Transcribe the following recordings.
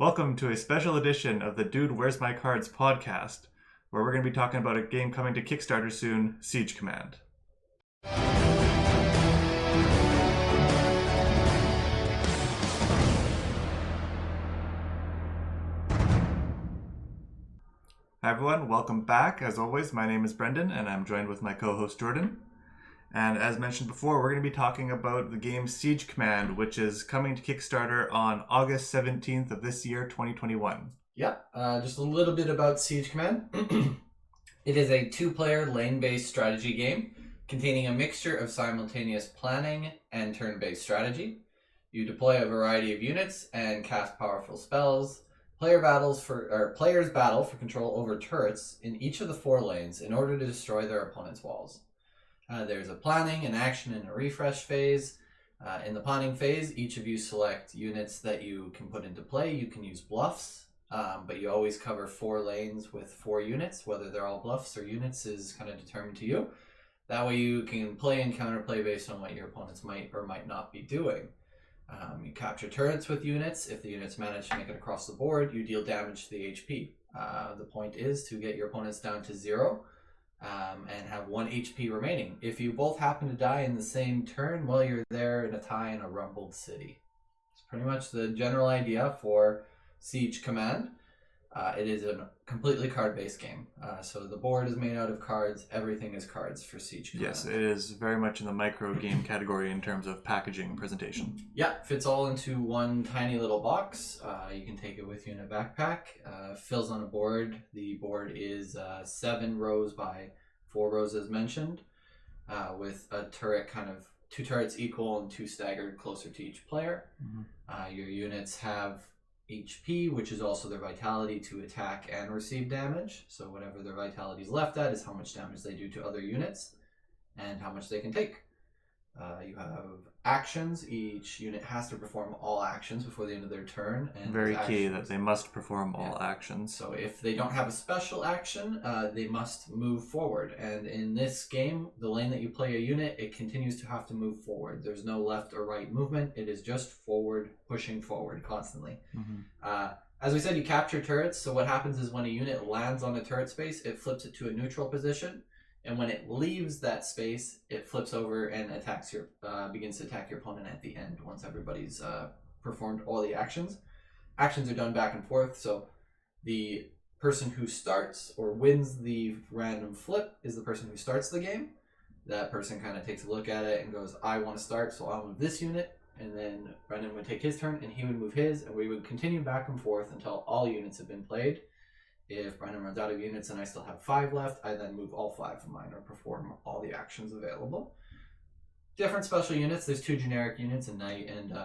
Welcome to a special edition of the Dude Where's My Cards podcast, where we're going to be talking about a game coming to Kickstarter soon, Siege Command. Hi everyone, welcome back. As always, my name is Brendan and I'm joined with my co-host Jordan. And as mentioned before, we're going to be talking about the game Siege Command, which is coming to Kickstarter on August 17th of this year, 2021. Yep, just a little bit about Siege Command. It is a two-player lane-based strategy game containing a mixture of simultaneous planning and turn-based strategy. You deploy a variety of units and cast powerful spells. Players battle for control over turrets in each of the 4 lanes in order to destroy their opponent's walls. There's a planning, an action, and a refresh phase. In the planning phase, each of you select units that you can put into play. You can use bluffs, but you always cover 4 lanes with 4 units. Whether they're all bluffs or units is kind of determined to you. That way you can play and counterplay based on what your opponents might or might not be doing. You capture turrets with units. If the units manage to make it across the board, you deal damage to the HP. The point is to get your opponents down to 0. And have 1 HP remaining. If you both happen to die in the same turn, well, you're there in a tie in a rumbled city. It's pretty much the general idea for Siege Command. It is a completely card-based game. So the board is made out of cards. Everything is cards for Siege Command. Yes, it is very much in the micro game category in terms of packaging and presentation. Yeah, fits all into one tiny little box. You can take it with you in a backpack. Fills on a board. The board is 7 rows by 4 rows as mentioned, with a turret kind of 2 turrets equal and 2 staggered closer to each player. Mm-hmm. Your units have HP, which is also their vitality to attack and receive damage. So whatever their vitality is left at is how much damage they do to other units and how much they can take. You have actions. Each unit has to perform all actions before the end of their turn. And very key that they must perform all actions. So if they don't have a special action, they must move forward. And in this game, the lane that you play a unit, it continues to have to move forward. There's no left or right movement. It is just forward, pushing forward constantly. Mm-hmm. As we said, you capture turrets. So what happens is when a unit lands on a turret space, it flips it to a neutral position. And when it leaves that space, it flips over and begins to attack your opponent at the end once everybody's performed all the actions. Actions are done back and forth, so the person who starts or wins the random flip is the person who starts the game. That person kind of takes a look at it and goes, I want to start, so I'll move this unit. And then Brendan would take his turn and he would move his, and we would continue back and forth until all units have been played. If Brendan runs out of units and I still have 5 left, I then move all 5 of mine or perform all the actions available. Different special units. There's 2 generic units, a knight and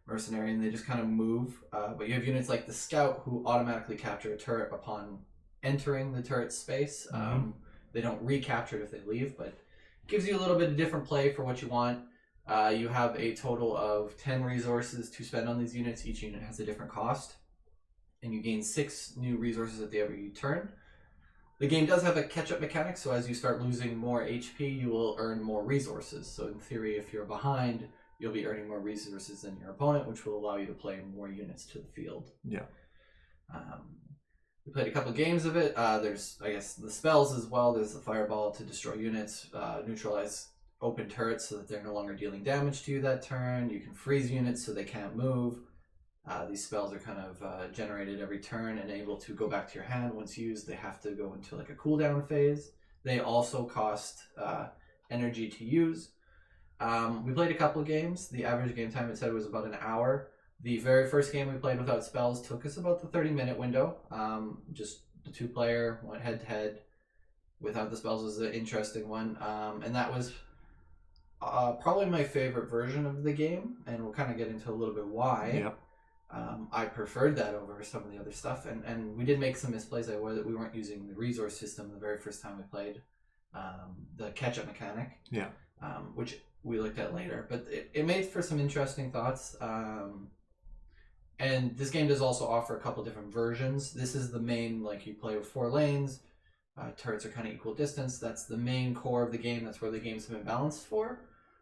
mercenary, and they just kind of move. But you have units like the scout who automatically capture a turret upon entering the turret space. Mm-hmm. They don't recapture it if they leave, but it gives you a little bit of different play for what you want. You have a total of 10 resources to spend on these units. Each unit has a different cost. And you gain 6 new resources at the every turn. The game does have a catch-up mechanic, so as you start losing more HP, you will earn more resources. So in theory, if you're behind, you'll be earning more resources than your opponent, which will allow you to play more units to the field. Yeah. We played a couple of games of it. There's, I guess, the spells as well. There's the fireball to destroy units, neutralize open turrets so that they're no longer dealing damage to you that turn. You can freeze units so they can't move. These spells are kind of generated every turn and able to go back to your hand once used. They have to go into like a cooldown phase. They also cost energy to use. We played a couple of games. The average game time, it said, was about an hour. The very first game we played without spells took us about the 30-minute window. Just the 2-player went head-to-head. Without the spells was an interesting one. And that was probably my favorite version of the game. And we'll kind of get into a little bit why. Yep. I preferred that over some of the other stuff, and we did make some misplays. We weren't using the resource system the very first time we played, the catch-up mechanic, which we looked at later. But it made for some interesting thoughts. And this game does also offer a couple different versions. This is the main, like you play with 4 lanes, turrets are kind of equal distance. That's the main core of the game. That's where the game's been balanced for.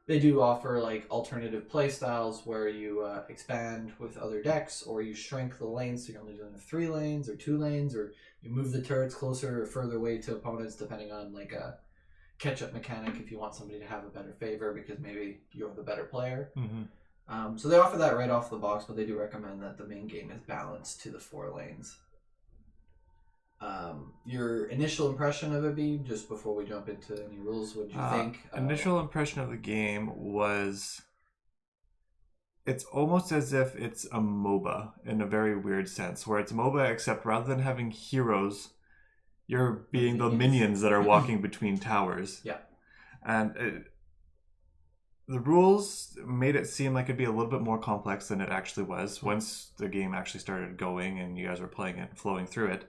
They do offer like alternative play styles where you expand with other decks, or you shrink the lanes so you're only doing 3 lanes or 2 lanes, or you move the turrets closer or further away to opponents depending on like a catch-up mechanic if you want somebody to have a better favor because maybe you're the better player. So they offer that right off the box, but they do recommend that the main game is balanced to the 4 lanes. Your initial impression of it, be just before we jump into any rules, what did you think? Initial impression of the game was it's almost as if it's a MOBA in a very weird sense, where it's a MOBA except rather than having heroes, you're being the minions that are walking between towers. Yeah. And the rules made it seem like it'd be a little bit more complex than it actually was. Once the game actually started going and you guys were playing it and flowing through it,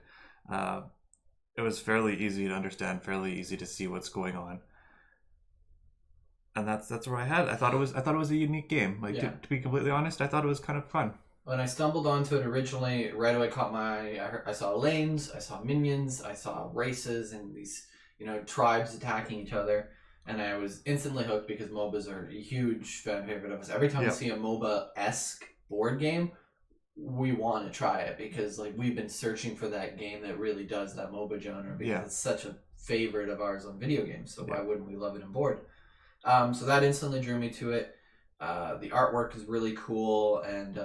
it was fairly easy to understand, fairly easy to see what's going on. And that's where I thought it was a unique game. Like to be completely honest, I thought it was kind of fun. When I stumbled onto it originally, right away caught I saw lanes, I saw minions, I saw races and these, tribes attacking each other. And I was instantly hooked because MOBAs are a huge fan favorite of us. Every time I see a MOBA-esque board game, we want to try it because like we've been searching for that game that really does that MOBA genre because it's such a favorite of ours on video games. So why wouldn't we love it on board? So that instantly drew me to it. The artwork is really cool, and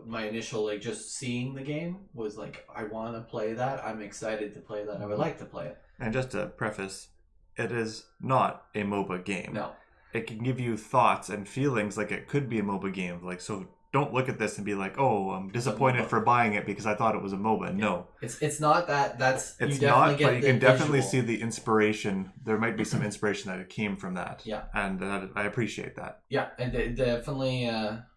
my initial just seeing the game was like, I want to play that. I'm excited to play that. I would like to play it. And just to preface, it is not a MOBA game. No. It can give you thoughts and feelings like it could be a MOBA game. Like, so don't look at this and be like, oh, I'm disappointed for buying it because I thought it was a MOBA. Yeah. No. It's not that. It's not, but you can definitely see the inspiration. There might be some inspiration that it came from that. Yeah. And I appreciate that. Yeah, and definitely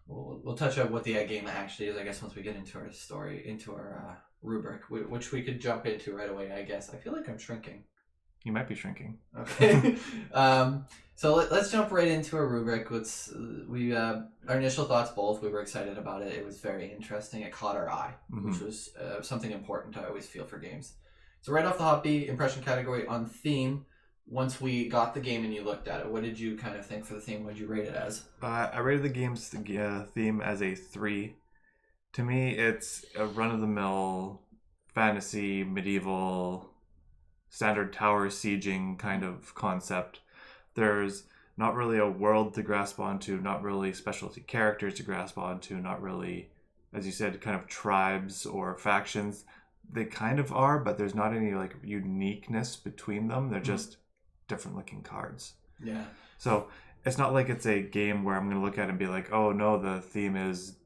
we'll touch on what the game actually is, I guess, once we get into our story, into our rubric, which we could jump into right away, I guess. I feel like I'm shrinking. You might be shrinking. Okay. So let's jump right into our rubric. Our initial thoughts both, we were excited about it. It was very interesting. It caught our eye, which was something important I always feel for games. So right off the hop, impression category on theme. Once we got the game and you looked at it, what did you kind of think for the theme? What did you rate it as? I rated the game's theme as a 3. To me, it's a run-of-the-mill fantasy, medieval, standard tower sieging kind of concept. There's not really a world to grasp onto, not really specialty characters to grasp onto, not really, as you said, kind of tribes or factions. They kind of are, but there's not any like uniqueness between them. They're just different looking cards. Yeah. So it's not like it's a game where I'm going to look at it and be like, oh no, the theme is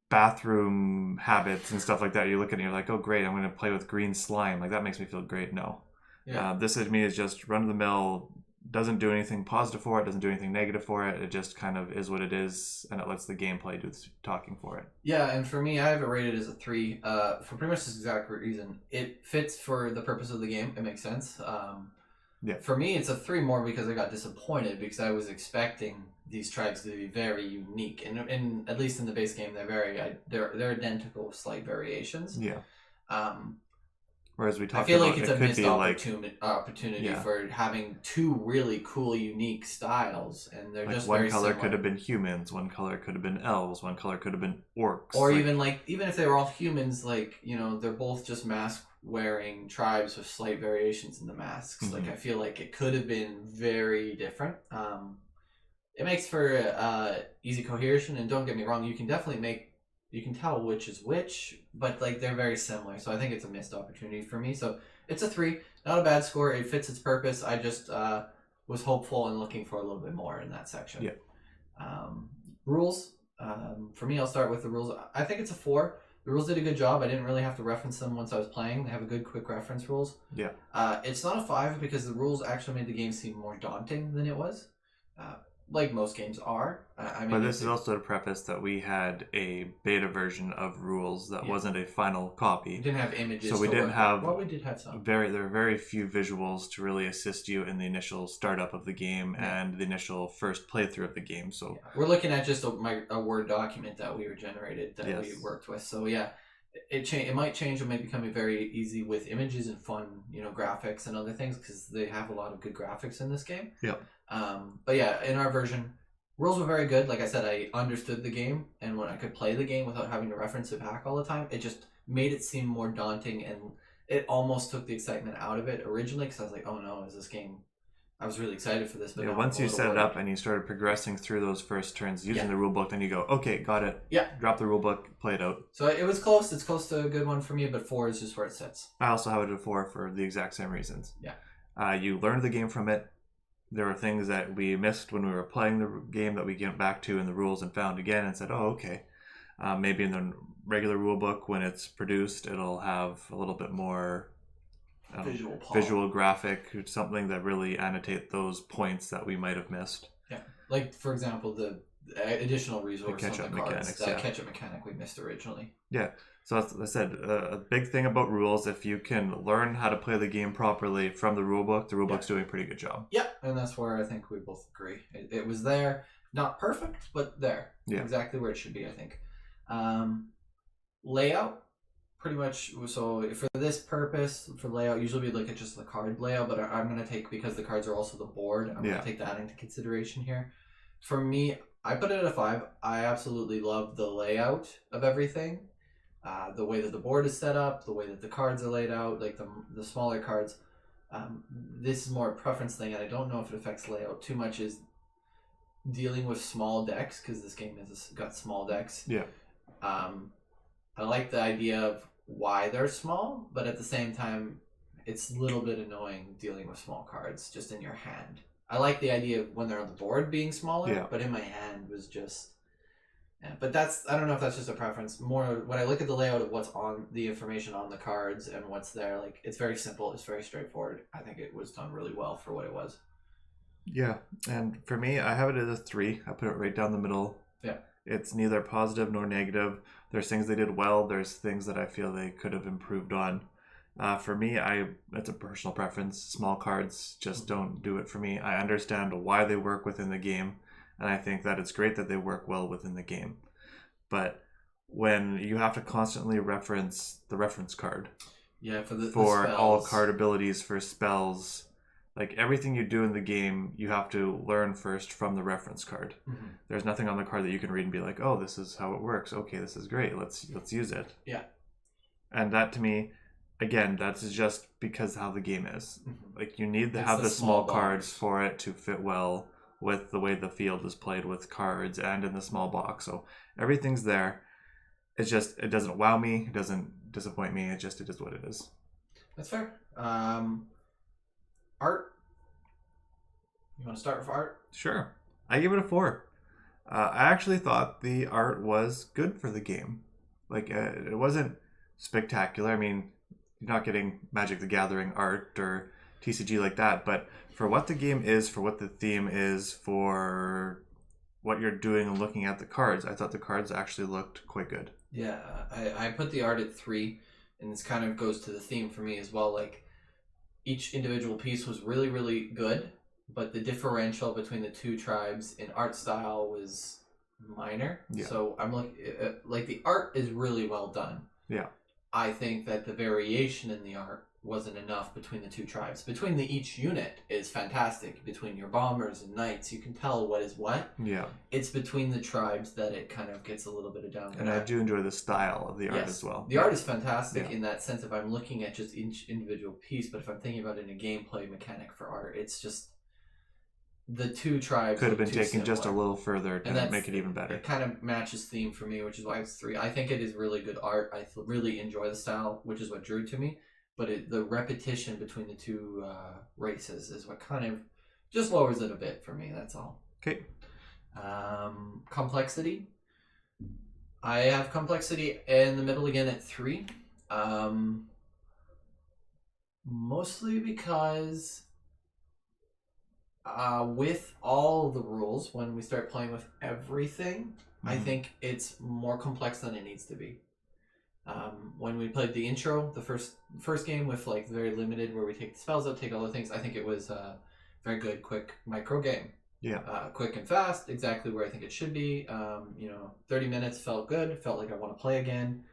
bathroom habits and stuff like that. You look at it and you're like, oh great, I'm going to play with green slime. Like that makes me feel great. No. Yeah. This to me is just run of the mill, doesn't do anything positive for it, doesn't do anything negative for it. It just kind of is what it is, and it lets the gameplay do the talking for it. Yeah, and for me, I have it rated as a 3 for pretty much this exact reason. It fits for the purpose of the game. It makes sense. For me, it's a 3 more because I got disappointed because I was expecting these tribes to be very unique, and at least in the base game, they're identical with slight variations. Yeah. Whereas we talked I feel about, like it's a missed opportunity for having 2 really cool, unique styles, and they're like just one very color similar. Could have been humans, one color could have been elves, one color could have been orcs, or even if they were all humans, they're both just mask wearing tribes with slight variations in the masks. Like I feel like it could have been very different. It makes for easy cohesion, and don't get me wrong, you can definitely you can tell which is which, but they're very similar. So I think it's a missed opportunity for me. So it's a 3, not a bad score. It fits its purpose. I just was hopeful and looking for a little bit more in that section. Yeah. Rules. For me, I'll start with the rules. I think it's a 4. The rules did a good job. I didn't really have to reference them once I was playing. They have a good quick reference rules. Yeah. It's not a 5 because the rules actually made the game seem more daunting than it was. Like most games are. But this is also to preface that we had a beta version of rules that wasn't a final copy. We didn't have images. So we didn't have. Well, we did have some. There are very few visuals to really assist you in the initial startup of the game and the initial first playthrough of the game. So we're looking at just a Word document that we were generated that we worked with. So It might change. It might become very easy with images and fun, graphics and other things, because they have a lot of good graphics in this game. Yep. But yeah, in our version, rules were very good. Like I said, I understood the game, and when I could play the game without having to reference it back all the time, it just made it seem more daunting, and it almost took the excitement out of it originally, because I was like, oh no, is this game? I was really excited for this, but yeah, once you set it up and you started progressing through those first turns using the rule book, then you go, okay, got it. Yeah. Drop the rule book, play it out. So it was close. It's close to a good one for me, but 4 is just where it sits. I also have it at 4 for the exact same reasons. Yeah. You learned the game from it. There were things that we missed when we were playing the game that we went back to in the rules and found again and said, oh, okay. Maybe in the regular rule book, when it's produced, it'll have a little bit more visual graphic, something that really annotate those points that we might have missed. Yeah, like for example, the additional resource catch-up on the cards, mechanics, that catch-up mechanic we missed originally. Yeah, so as I said, a big thing about rules, if you can learn how to play the game properly from the rulebook, the rulebook's doing a pretty good job. Yeah, and that's where I think we both agree. It was there, not perfect, but there. Yeah. Exactly where it should be, I think. Layout, pretty much. So for this purpose, for layout, usually we look at just the card layout, but I'm going to take, because the cards are also the board, I'm going to take that into consideration here. For me, I put it at a 5. I absolutely love the layout of everything. The way that the board is set up, the way that the cards are laid out, like the smaller cards. This is more a preference thing, and I don't know if it affects layout too much, is dealing with small decks, because this game has got small decks. Yeah. I like the idea of why they're small, but at the same time, it's a little bit annoying dealing with small cards just in your hand. I like the idea of when they're on the board being smaller, but in my hand was just... Yeah, but I don't know if that's just a preference. More when I look at the layout of what's on the information on the cards and what's there, like, it's very simple, it's very straightforward. I think it was done really well for what it was. Yeah, and for me, I have it as a 3. I put it right down the middle. Yeah. It's neither positive nor negative. There's things they did well. There's things that I feel they could have improved on. For me, it's a personal preference. Small cards just don't do it for me. I understand why they work within the game, and I think that it's great that they work well within the game. But when you have to constantly reference the reference card, for all card abilities, for spells, like everything you do in the game, you have to learn first from the reference card. Mm-hmm. There's nothing on the card that you can read and be like, oh, this is how it works. Okay, this is great. Let's use it. Yeah. And that, to me, again, that's just because how the game is. Mm-hmm. Like, you need to have the small cards for it to fit well with the way the field is played with cards and in the small box. So everything's there. It's just, it doesn't wow me. It doesn't disappoint me. It is what it is. That's fair. Art. You want to start with art? Sure. I give it a 4. I actually thought the art was good for the game. Like, it wasn't spectacular. I mean, you're not getting Magic the Gathering art or TCG like that, but for what the game is, for what the theme is, for what you're doing and looking at the cards, I thought the cards actually looked quite good. Yeah, I put the art at 3, and this kind of goes to the theme for me as well. Like, each individual piece was really, really good, but the differential between the two tribes in art style was minor. Yeah. So I'm like the art is really well done. Yeah. I think that the variation in the art wasn't enough between the two tribes. Between each unit is fantastic. Between your bombers and knights, you can tell what is what. Yeah. It's between the tribes that it kind of gets a little bit of down. And I do enjoy the style of the art as well. The art is fantastic in that sense if I'm looking at just each individual piece, but if I'm thinking about it in a gameplay mechanic for art, it's just the two tribes could have been taken just a little further to make it even better. It kind of matches theme for me, which is why it's 3. I think it is really good art. I really enjoy the style, which is what drew to me. But the repetition between the two races is what kind of just lowers it a bit for me. That's all. Okay. Complexity. I have complexity in the middle again at 3. Mostly because with all the rules, when we start playing with everything, I think it's more complex than it needs to be. When we played the intro, the first game with like very limited, where we take the spells out, take all the things, I think it was a very good, quick micro game. Yeah. Quick and fast, exactly where I think it should be. 30 minutes felt good. Felt like I want to play again.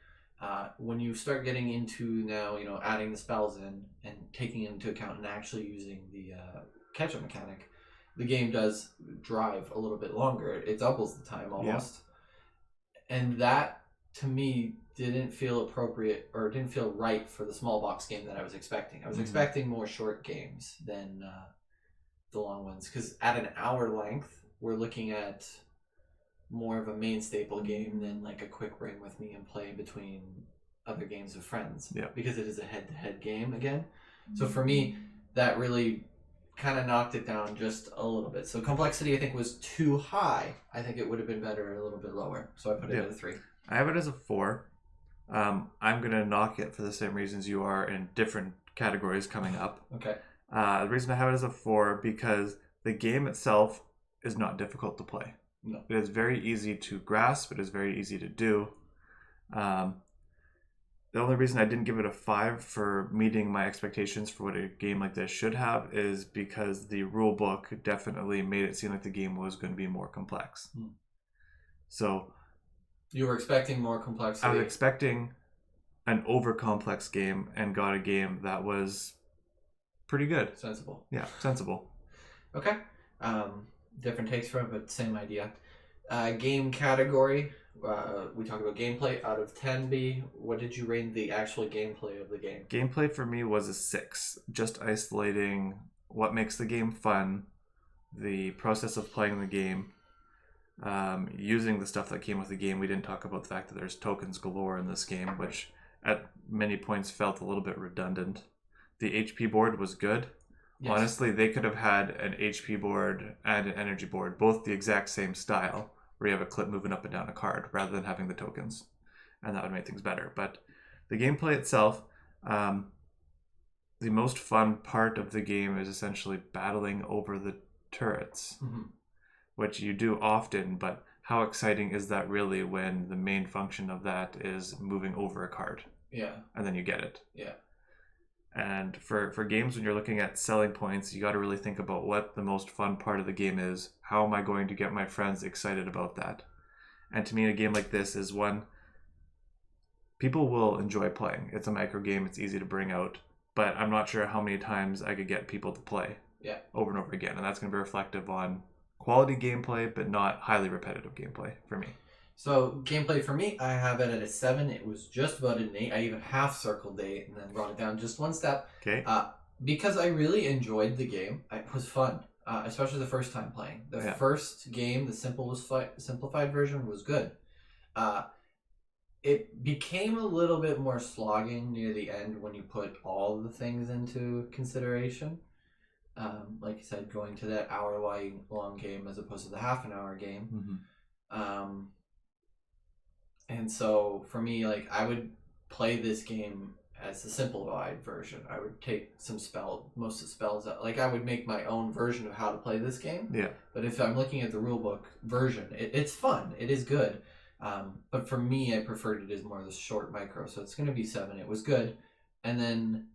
When you start getting into now, adding the spells in and taking it into account and actually using the catch-up mechanic, the game does drive a little bit longer. It doubles the time almost. Yeah. And that, to me, didn't feel appropriate or didn't feel right for the small box game that I was expecting. I was expecting more short games than the long ones, because at an hour length, we're looking at more of a main staple game than like a quick bring with me and play between other games with friends. Yeah. Because it is a head-to-head game again. So for me, that really kind of knocked it down just a little bit. So complexity, I think, was too high. I think it would have been better a little bit lower. So I put it at a 3. I have it as a 4. I'm going to knock it for the same reasons you are in different categories coming up. Okay. The reason I have it as a 4 because the game itself is not difficult to play. No. It is very easy to grasp. It is very easy to do. The only reason I didn't give it a 5 for meeting my expectations for what a game like this should have is because the rule book definitely made it seem like the game was going to be more complex. So you were expecting more complexity. I was expecting an over-complex game and got a game that was pretty good. Sensible. Yeah, sensible. Okay. Different takes from it, but same idea. Game category. We talked about gameplay. Out of 10, B, what did you rate the actual gameplay of the game? Gameplay for me was a 6. Just isolating what makes the game fun, the process of playing the game, using the stuff that came with the game. We didn't talk about the fact that there's tokens galore in this game, which at many points felt a little bit redundant. The HP board was good. Yes. Honestly, they could have had an HP board and an energy board, both the exact same style, where you have a clip moving up and down a card, rather than having the tokens. And that would make things better. But the gameplay itself, the most fun part of the game is essentially battling over the turrets, which you do often, but how exciting is that really when the main function of that is moving over a card? Yeah. And then you get it. Yeah. And for games, when you're looking at selling points, you got to really think about what the most fun part of the game is. How am I going to get my friends excited about that? And to me, a game like this is one people will enjoy playing. It's a micro game. It's easy to bring out. But I'm not sure how many times I could get people to play over and over again. And that's going to be reflective on quality gameplay, but not highly repetitive gameplay for me. So gameplay for me, I have it at a 7. It was just about an 8. I even half circled 8 and then brought it down just one step. Okay. Because I really enjoyed the game. It was fun, especially the first time playing. The first game, the simplified version, was good. It became a little bit more slogging near the end when you put all the things into consideration. Like you said, going to that hour-long game as opposed to the half-an-hour game. And so for me, like, I would play this game as the simplified version. I would take most of the spells out. Like, I would make my own version of how to play this game. Yeah. But if I'm looking at the rulebook version, it's fun. It is good. But for me, I preferred it as more of the short micro. So it's going to be 7. It was good. And then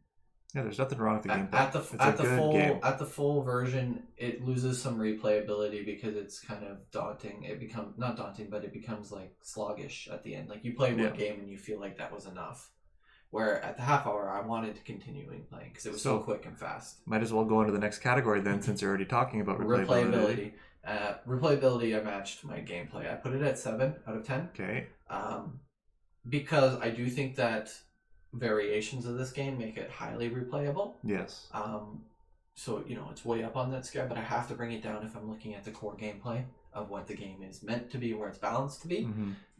there's nothing wrong with the game. At the full version, it loses some replayability because it's kind of daunting. It becomes not daunting, but it becomes like sluggish at the end. Like you play one game and you feel like that was enough. Where at the half hour, I wanted to continue playing because it was so quick and fast. Might as well go on to the next category then, since you're already talking about replayability. Replayability, I matched my gameplay. I put it at 7 out of 10. Okay. Because I do think that variations of this game make it highly replayable. Yes. So, it's way up on that scale, but I have to bring it down if I'm looking at the core gameplay of what the game is meant to be, where it's balanced to be.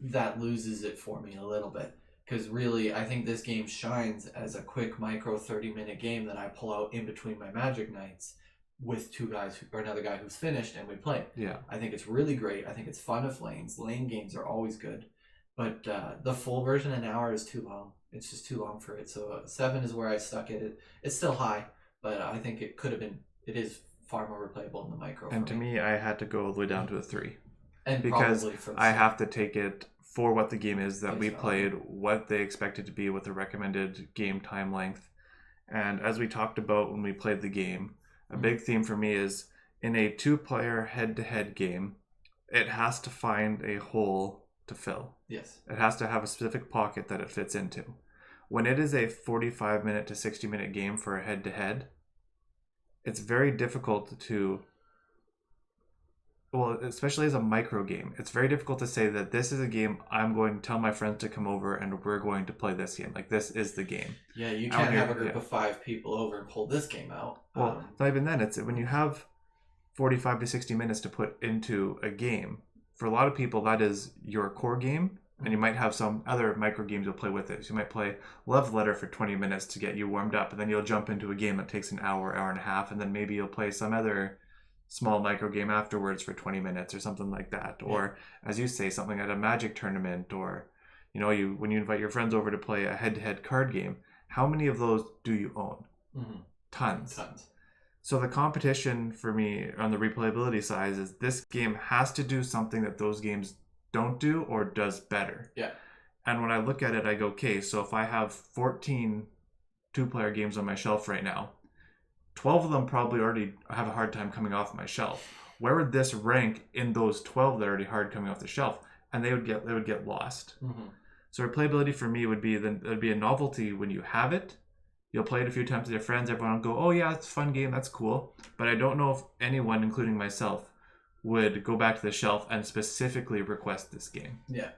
That loses it for me a little bit. Because really, I think this game shines as a quick micro 30-minute game that I pull out in between my Magic nights with two guys or another guy who's finished and we play. Yeah. I think it's really great. I think it's fun with lanes. Lane games are always good. But the full version, an hour, is too long. It's just too long for it. So 7 is where I stuck it. It's still high, but I think it could have been. It is far more replayable in the micro. And to me, I had to go all the way down to a 3, and because I have to take it for what the game is that we played, what they expected to be with the recommended game time length, and as we talked about when we played the game, a big theme for me is in a 2-player head-to-head game, it has to find a hole to fill. Yes. It has to have a specific pocket that it fits into. When it is a 45-minute to 60-minute game for a head-to-head, it's very difficult to, well, especially as a micro game, it's very difficult to say that this is a game I'm going to tell my friends to come over and we're going to play this game. Like, this is the game. Yeah, you can't have a group of 5 people over and pull this game out. Well, not even then. It's when you have 45 to 60 minutes to put into a game. For a lot of people, that is your core game, and you might have some other micro games you'll play with it. So you might play Love Letter for 20 minutes to get you warmed up, and then you'll jump into a game that takes an hour, hour and a half, and then maybe you'll play some other small micro game afterwards for 20 minutes or something like that. Yeah. Or, as you say, something at a Magic tournament, or when you invite your friends over to play a head-to-head card game, how many of those do you own? Mm-hmm. Tons. So the competition for me on the replayability side is this game has to do something that those games don't do or does better. Yeah. And when I look at it, I go, okay, so if I have 14 two-player games on my shelf right now, 12 of them probably already have a hard time coming off my shelf. Where would this rank in those 12 that are already hard coming off the shelf? And they would get lost. Mm-hmm. So replayability for me would be a novelty when you have it. You'll play it a few times with your friends. Everyone will go, oh yeah, it's a fun game. That's cool. But I don't know if anyone, including myself, would go back to the shelf and specifically request this game. Yeah.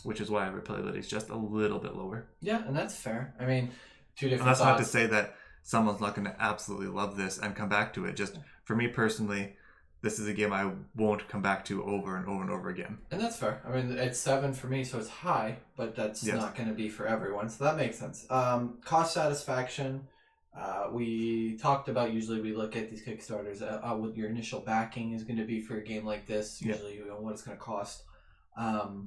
Which is why replayability is just a little bit lower. Yeah, and that's fair. I mean, two different And that's thoughts. not to say that someone's not going to absolutely love this and come back to it. Just for me personally, this is a game I won't come back to over and over and over again. And that's fair. I mean, it's 7 for me, so it's high, but that's not going to be for everyone. So that makes sense. Cost satisfaction. We talked about, usually we look at these Kickstarters, what your initial backing is going to be for a game like this. Usually what it's going to cost. $20,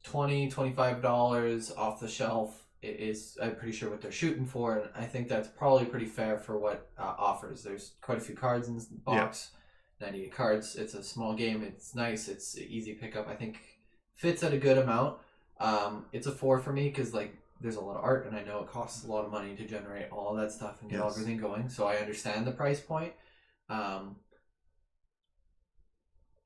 $25 off the shelf is, I'm pretty sure, what they're shooting for, and I think that's probably pretty fair for what offers. There's quite a few cards in this box. 98 cards. It's a small game. It's nice. It's easy pickup. I think fits at a good amount. It's a 4 for me because there's a lot of art, and I know it costs a lot of money to generate all that stuff and get everything going. So I understand the price point. And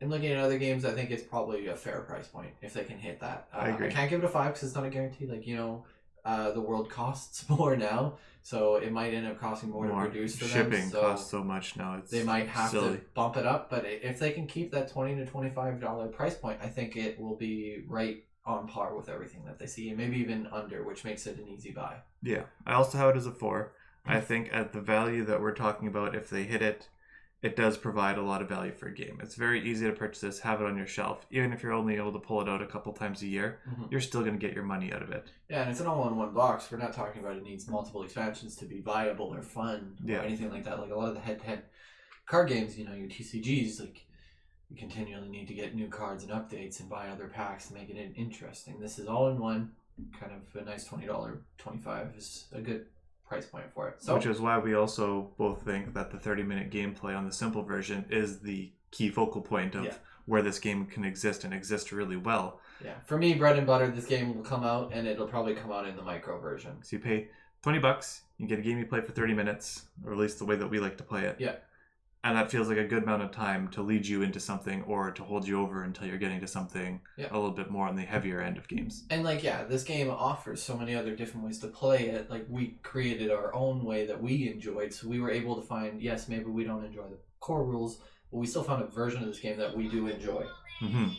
looking at other games, I think it's probably a fair price point if they can hit that. I agree. I can't give it a 5 because it's not a guarantee. The world costs more now, so it might end up costing more to produce for them. Shipping costs so much now. They might have to bump it up, but if they can keep that $20 to $25 price point, I think it will be right on par with everything that they see, and maybe even under, which makes it an easy buy. Yeah, I also have it as a 4. I think at the value that we're talking about, if they hit it, it does provide a lot of value for a game. It's very easy to purchase this, have it on your shelf. Even if you're only able to pull it out a couple times a year, you're still going to get your money out of it. Yeah, and it's an all-in-one box. We're not talking about it needs multiple expansions to be viable or fun or anything like that. Like a lot of the head-to-head card games, your TCGs, you continually need to get new cards and updates and buy other packs to make it interesting. This is all-in-one, kind of a nice $20, $25 is a good price point for it. So, which is why we also both think that the 30-minute gameplay on the simple version is the key focal point of where this game can exist and exist really well. Yeah, for me, bread and butter, this game will come out, and it'll probably come out in the micro version. So you pay $20, you get a game you play for 30 minutes, or at least the way that we like to play it. Yeah. And that feels like a good amount of time to lead you into something or to hold you over until you're getting to something a little bit more on the heavier end of games. And this game offers so many other different ways to play it. We created our own way that we enjoyed, so we were able to find, yes, maybe we don't enjoy the core rules, but we still found a version of this game that we do enjoy. Mm-hmm.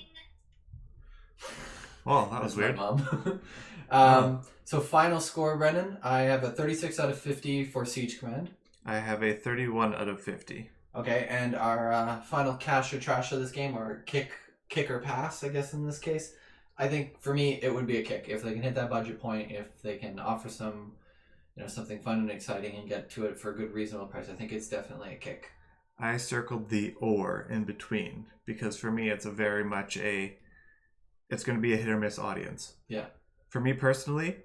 Well, that was weird. My mom. So final score, Brendan. I have a 36 out of 50 for Siege Command. I have a 31 out of 50. Okay, and our final cash or trash of this game, or kick or pass, I guess in this case, I think for me it would be a kick. If they can hit that budget point, if they can offer some, something fun and exciting and get to it for a good reasonable price, I think it's definitely a kick. I circled the or in between because for me it's very much it's going to be a hit or miss audience. Yeah. For me personally,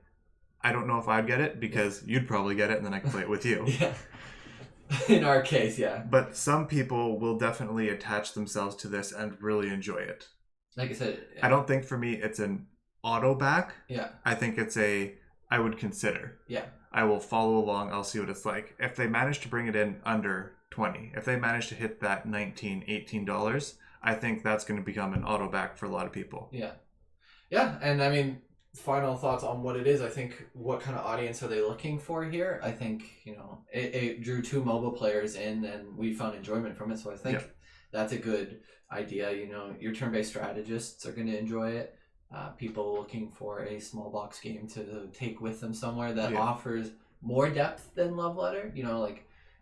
I don't know if I'd get it because you'd probably get it and then I can play it with you. Yeah. In our case, yeah. But some people will definitely attach themselves to this and really enjoy it. Like I said, I don't think for me it's an auto back. Yeah. I think it's I would consider. Yeah. I will follow along. I'll see what it's like. If they manage to bring it in under 20, if they manage to hit that $19, $18, I think that's going to become an auto back for a lot of people. Yeah, and I mean, final thoughts on what it is. I think, what kind of audience are they looking for here? I think, it drew 2 mobile players in, and we found enjoyment from it. So I think that's a good idea. Your turn-based strategists are going to enjoy it. People looking for a small box game to take with them somewhere that offers more depth than Love Letter.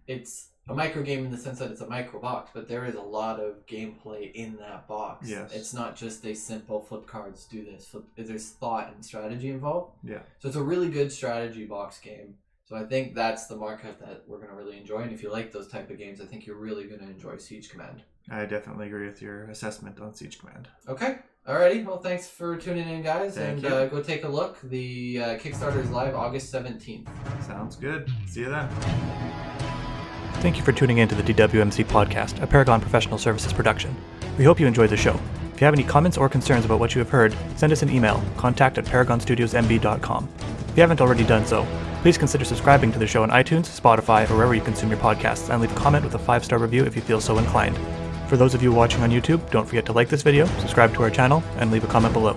It's a micro game in the sense that it's a micro box, but there is a lot of gameplay in that box. Yes. It's not just a simple flip cards, do this. There's thought and strategy involved. Yeah. So it's a really good strategy box game. So I think that's the market that we're going to really enjoy. And if you like those type of games, I think you're really going to enjoy Siege Command. I definitely agree with your assessment on Siege Command. Okay. Alrighty. Well, thanks for tuning in, guys. Thank and you. Go take a look. The Kickstarter is live August 17th. Sounds good. See you then. Thank you for tuning in to the DWMC podcast, a Paragon Professional Services production. We hope you enjoyed the show. If you have any comments or concerns about what you have heard, send us an email, contact@paragonstudiosmb.com. If you haven't already done so, please consider subscribing to the show on iTunes, Spotify, or wherever you consume your podcasts, and leave a comment with a 5-star review if you feel so inclined. For those of you watching on YouTube, don't forget to like this video, subscribe to our channel, and leave a comment below.